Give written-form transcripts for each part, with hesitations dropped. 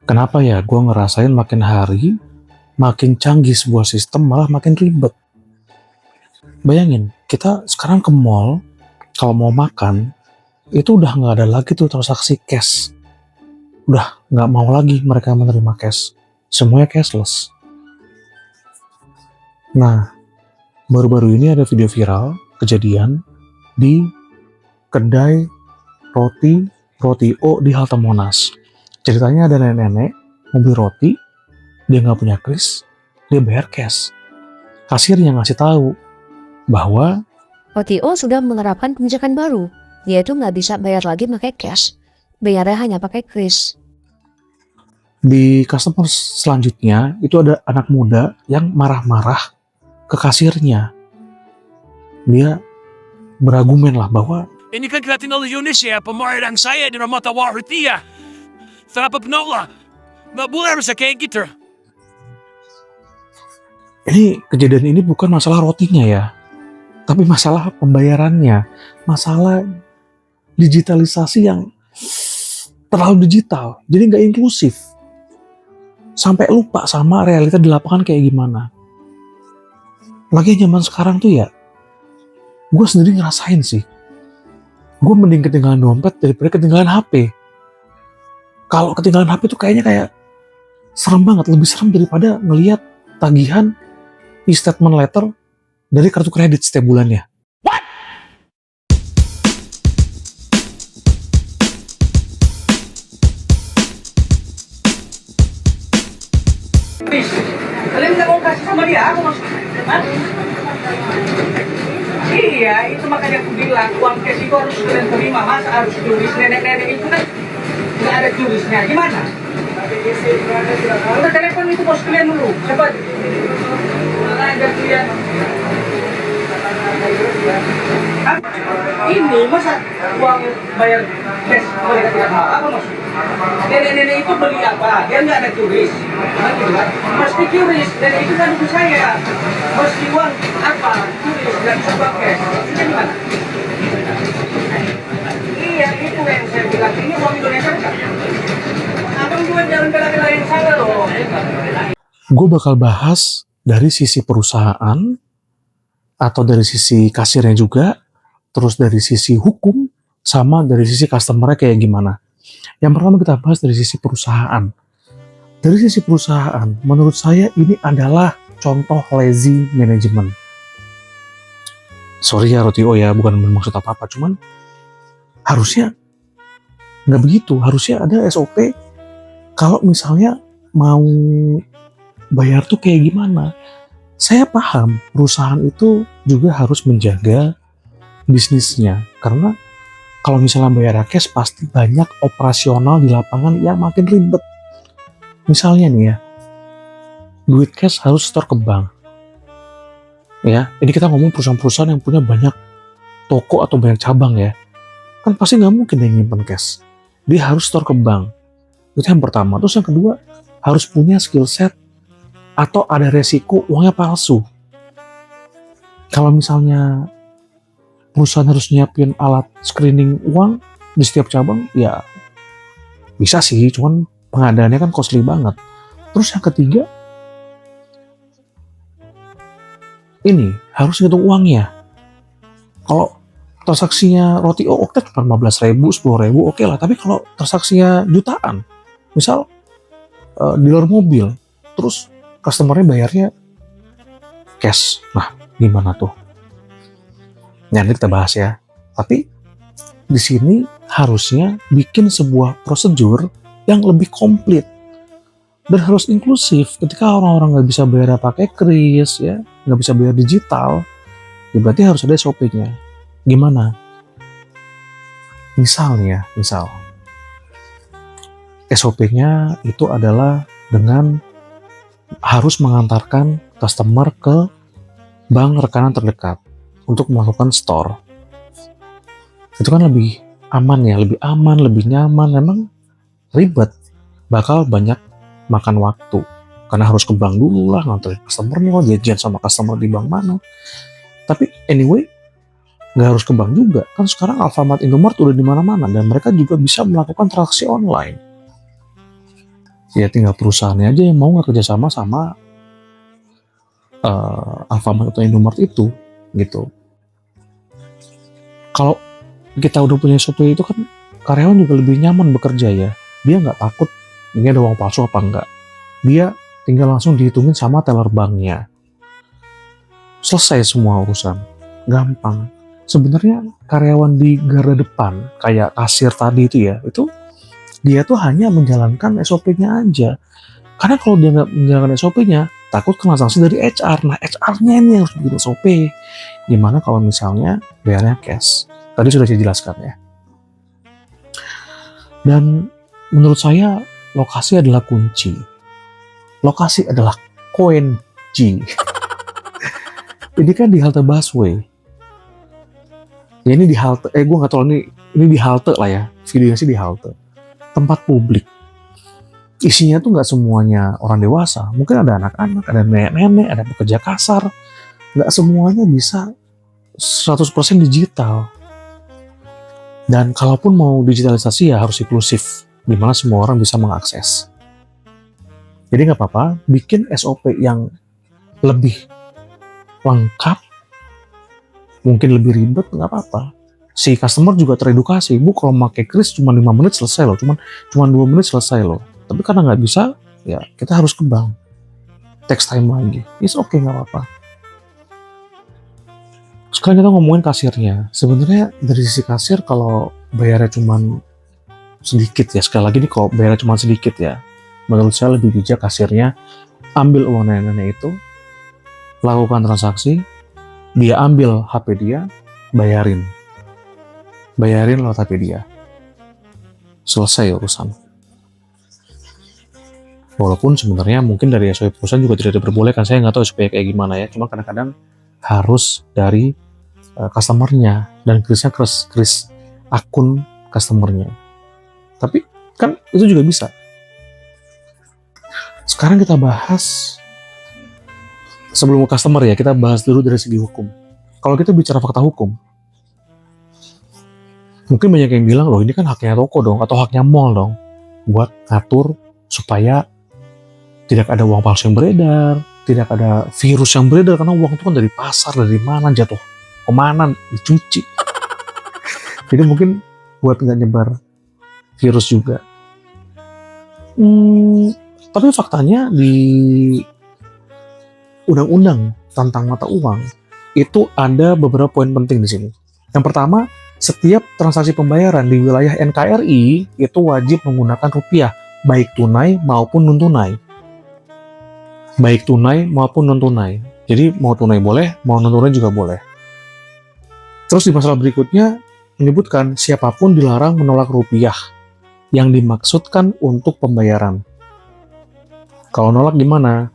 Kenapa ya gue ngerasain makin hari, makin canggih sebuah sistem malah makin ribet. Bayangin, kita sekarang ke mall, kalau mau makan, itu udah nggak ada lagi tuh transaksi cash. Udah nggak mau lagi mereka menerima cash. Semuanya cashless. Nah, baru-baru ini ada video viral, kejadian, di kedai roti O di halte Monas. Ceritanya ada nenek-nenek, mau beli roti, dia nggak punya kris, dia bayar cash. Kasirnya ngasih tahu bahwa OTO sudah menerapkan kebijakan baru, yaitu nggak bisa bayar lagi pakai cash, bayarnya hanya pakai kris. di customer selanjutnya itu ada anak muda yang marah-marah ke kasirnya. Dia berargumen lah bahwa Ini kan tinggal di Indonesia, pembayaran saya dengan mata uang rupiah. Kenapa penolak? Nggak boleh harus kayak gitu. kejadian ini bukan masalah rotinya ya, tapi masalah pembayarannya, masalah digitalisasi yang terlalu digital, jadi nggak inklusif. Sampai lupa sama realita di lapangan kayak gimana. Lagi zaman sekarang tuh ya, gue sendiri ngerasain sih, gue mending ketinggalan dompet daripada ketinggalan HP. Kalau ketinggalan HP tuh kayaknya kayak serem banget, lebih serem daripada ngelihat tagihan e-statement letter dari kartu kredit setiap bulannya. Please, kalian nggak mau kasih sama dia, aku masuk. Hah? Iya, itu makanya aku bilang uang cash itu harus kalian terima, masa harus tulis. Nenek-nenek itu kan nggak ada tulisnya, gimana? Udah telepon itu bos kalian dulu, cepat. Mana aja kalian. Hah? Ini masa uang bayar cash mereka tidak mau, apa maksudnya? Nenek-nenek itu beli apa? Dia nggak ada tulis. Mesti tulis, nenek itu kan ibu saya. Mesti uang apa? Tulis, nggak bisa pakai. Itu gimana? Iya, itu yang saya bilang. Ini uang Indonesia bukan? Abang juga jangan bela-belain saya loh. Gue bakal bahas dari sisi perusahaan, atau dari sisi kasirnya juga, terus dari sisi hukum, sama dari sisi customer-nya kayak gimana. Yang pertama kita bahas dari sisi perusahaan. Dari sisi perusahaan, menurut saya ini adalah contoh lazy management. Sorry ya Rotio ya, bukan bermaksud apa-apa, cuman harusnya nggak begitu. Harusnya ada SOP kalau misalnya mau bayar tuh kayak gimana. Saya paham perusahaan itu juga harus menjaga bisnisnya, karena kalau misalnya bayar cash pasti banyak operasional di lapangan yang makin ribet. Misalnya nih ya, duit cash harus store ke bank. Ya, ini kita ngomong perusahaan-perusahaan yang punya banyak toko atau banyak cabang ya. Kan pasti nggak mungkin dia nyimpen cash. Dia harus store ke bank. Itu yang pertama. Terus yang kedua, harus punya skill set atau ada resiko uangnya palsu. Kalau misalnya perusahaan harus nyiapin alat screening uang di setiap cabang, ya bisa sih, cuman pengadaannya kan costly banget. Terus yang ketiga, ini harus ngitung uangnya. Kalau transaksinya roti oke cuma 15.000, 10.000 oke lah. Tapi kalau transaksinya jutaan, misal dealer mobil, terus customernya bayarnya cash, nah gimana tuh? Nanti kita bahas ya. Tapi di sini harusnya bikin sebuah prosedur yang lebih komplit dan harus inklusif. Ketika orang-orang nggak bisa bayar pakai kris, ya nggak bisa bayar digital, ya berarti harus ada SOP-nya. Gimana? Misal SOP-nya itu adalah dengan harus mengantarkan customer ke bank rekanan terdekat untuk melakukan store. Itu kan lebih aman ya, lebih aman, lebih nyaman. Memang ribet, bakal banyak makan waktu karena harus ke bank dulu lah, nganterin customer-nya, janjian sama customer di bank mana. Tapi anyway, nggak harus ke bank juga. Kan sekarang Alfamart, Indomart udah di mana-mana dan mereka juga bisa melakukan transaksi online. Ya tinggal perusahaannya aja yang mau nggak kerjasama sama Alfamart atau Indomaret itu gitu. Kalau kita udah punya SOP itu kan karyawan juga lebih nyaman bekerja ya. Dia nggak takut ini ada uang palsu apa enggak. Dia tinggal langsung dihitungin sama teller banknya. Selesai semua urusan. Gampang. Sebenarnya karyawan di garda depan kayak kasir tadi itu ya, itu dia tuh hanya menjalankan SOP-nya aja. Karena kalau dia nggak menjalankan SOP-nya, takut kena sanksi dari HR. Nah, HR-nya ini yang harus bikin SOP. Gimana kalau misalnya bayarnya cash? Tadi sudah saya jelaskan ya. Dan menurut saya, lokasi adalah kunci. Lokasi adalah kunci. Ini kan di halte busway. Ya ini di halte, gue nggak tahu ini di halte lah ya. Videonya sih di halte. Tempat publik. Isinya tuh nggak semuanya orang dewasa. Mungkin ada anak-anak, ada nenek-nenek, ada pekerja kasar. Nggak semuanya bisa 100% digital. Dan kalaupun mau digitalisasi ya harus inklusif. Dimana semua orang bisa mengakses. Jadi nggak apa-apa, bikin SOP yang lebih lengkap, mungkin lebih ribet, nggak apa-apa. Si customer juga teredukasi, bu kalau pakai kris cuma 5 menit selesai loh, cuma 2 menit selesai loh. Tapi karena nggak bisa, ya kita harus ke bank. Text time lagi, it's okay, nggak apa-apa. Sekarang kita ngomongin kasirnya. Sebenarnya dari sisi kasir kalau bayarnya cuma sedikit ya, sekali lagi nih kalau bayarnya cuma sedikit ya, menurut saya lebih bijak kasirnya ambil uang nenek-nenek itu, lakukan transaksi, dia ambil HP dia, bayarin lewat HP dia. Selesai urusan. Walaupun sebenarnya mungkin dari SOP perusahaan juga tidak diperbolehkan, saya nggak tahu supaya kayak gimana ya, cuma kadang-kadang harus dari customer-nya, dan krisnya kris akun customer-nya. Tapi kan itu juga bisa. Sekarang kita bahas, sebelum customer ya, kita bahas dulu dari segi hukum. Kalau kita bicara fakta hukum, mungkin banyak yang bilang, loh ini kan haknya toko dong, atau haknya mall dong, buat ngatur supaya tidak ada uang palsu yang beredar, tidak ada virus yang beredar, karena uang itu kan dari pasar, dari mana jatuh, kemana, dicuci. Jadi mungkin buat nggak nyebar virus juga. Tapi faktanya di undang-undang tentang mata uang, itu ada beberapa poin penting di sini. Yang pertama, setiap transaksi pembayaran di wilayah NKRI itu wajib menggunakan rupiah, baik tunai maupun non-tunai. Baik tunai maupun non-tunai. Jadi mau tunai boleh, mau non-tunai juga boleh. Terus di pasal berikutnya menyebutkan siapapun dilarang menolak rupiah yang dimaksudkan untuk pembayaran. Kalau nolak gimana?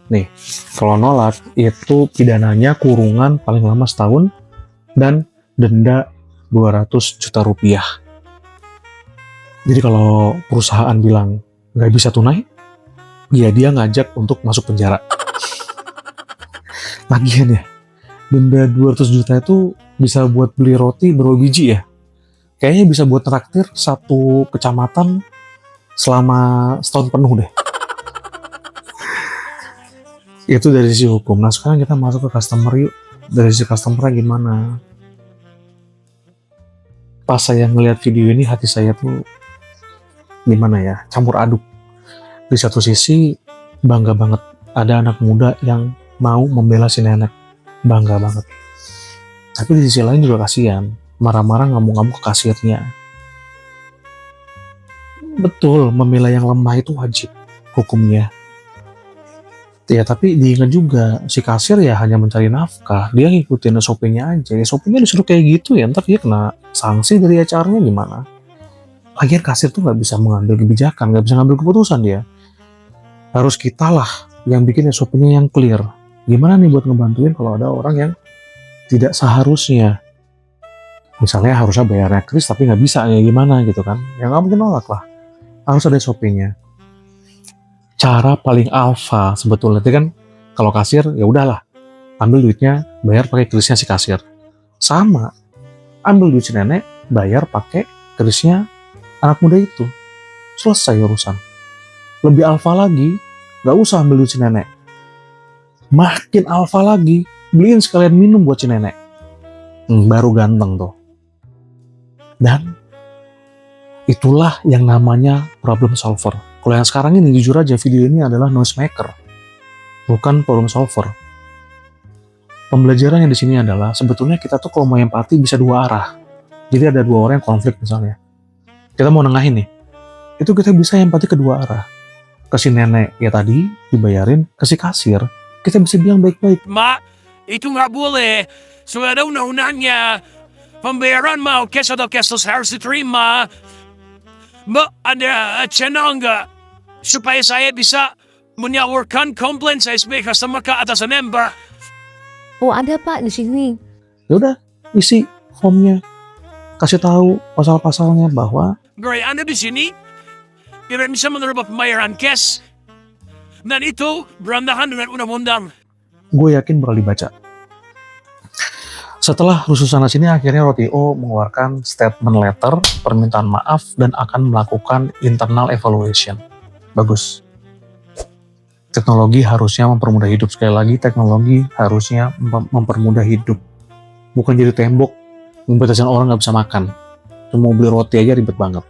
Nih, kalau nolak itu pidananya kurungan paling lama setahun dan denda 200 juta rupiah. Jadi kalau perusahaan bilang nggak bisa tunai, ya dia ngajak untuk masuk penjara. Lagian ya, denda 200 juta itu bisa buat beli roti berapa biji ya? Kayaknya bisa buat traktir satu kecamatan selama setahun penuh deh. Itu dari sisi hukum. Nah sekarang kita masuk ke customer yuk. Dari sisi customer gimana? Pas saya ngelihat video ini, hati saya tuh gimana ya, campur aduk. Di satu sisi bangga banget ada anak muda yang mau membela si nenek, bangga banget. Tapi di sisi lain juga kasihan, marah-marah ngamuk-ngamuk ke kasirnya. Betul, membela yang lemah itu wajib hukumnya. Ya tapi diingat juga, si kasir ya hanya mencari nafkah, dia ngikutin SOP-nya aja. SOP-nya disuruh kayak gitu ya, ntar dia kena sanksi dari HR-nya gimana. Lagian kasir tuh nggak bisa mengambil kebijakan, nggak bisa ngambil keputusan dia. Harus kita lah yang bikin SOP-nya yang clear. Gimana nih buat ngebantuin kalau ada orang yang tidak seharusnya. Misalnya harusnya bayarnya kris tapi nggak bisa, ya gimana gitu kan. Ya nggak mungkin nolak lah. Harus ada SOP-nya. Cara paling alfa sebetulnya itu kan kalau kasir ya udahlah ambil duitnya bayar pakai krisnya si kasir, sama ambil duit si nenek bayar pakai krisnya anak muda itu, selesai urusan. lebih alfa lagi, gak usah ambil duit si nenek. Makin alfa lagi, beliin sekalian minum buat si nenek. Baru ganteng tuh. Dan itulah yang namanya problem solver. Kalau yang sekarang ini jujur aja video ini adalah noise maker, bukan problem solver. Pembelajarannya di sini adalah sebetulnya kita tuh kalau mau empati bisa dua arah. Jadi ada dua orang yang konflik misalnya. Kita mau nengahin nih. Itu kita bisa empati kedua arah. Ke si nenek ya tadi dibayarin, ke si kasir kita bisa bilang baik-baik. Ma, itu nggak boleh. Sudah undang-undangnya. Pembayaran mau cash atau cashless harus diterima. Mbak, ada channel nggak? Supaya saya bisa menyalurkan komplain saya sebagai customer ke atasan Mbak. Oh ada Pak di sini. Ya udah, isi formnya. Kasih tahu pasal-pasalnya bahwa Gray, Anda di sini tidak bisa menerima pembayaran cash. Dan itu berantakan dengan undang-undang. gue yakin bakal dibaca. Setelah rusuh sana sini, akhirnya Rotio mengeluarkan statement letter, permintaan maaf, dan akan melakukan internal evaluation. Bagus. Teknologi harusnya mempermudah hidup. Sekali lagi, teknologi harusnya mempermudah hidup. Bukan jadi tembok, membatasin orang nggak bisa makan. Cuma beli roti aja ribet banget.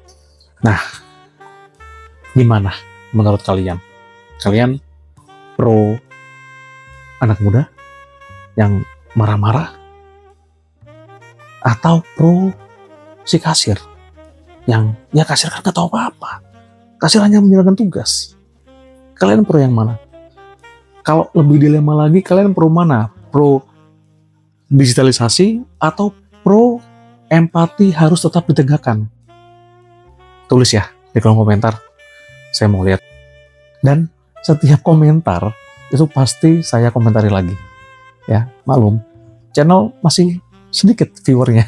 Nah, gimana menurut kalian? Kalian pro anak muda yang marah-marah? Atau pro si kasir yang ya kasir kan gak tahu apa-apa, kasir hanya menjalankan tugas. Kalian pro yang mana? Kalau lebih dilema lagi, kalian pro mana? Pro digitalisasi atau pro empati harus tetap ditegakkan? Tulis ya di kolom komentar, saya mau lihat. Dan setiap komentar itu pasti saya komentari lagi ya. Maklum, channel masih sedikit viewernya.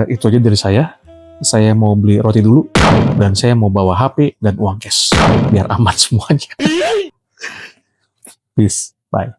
Itu aja dari saya. Saya mau beli roti dulu dan saya mau bawa HP dan uang cash biar aman semuanya. Peace, bye.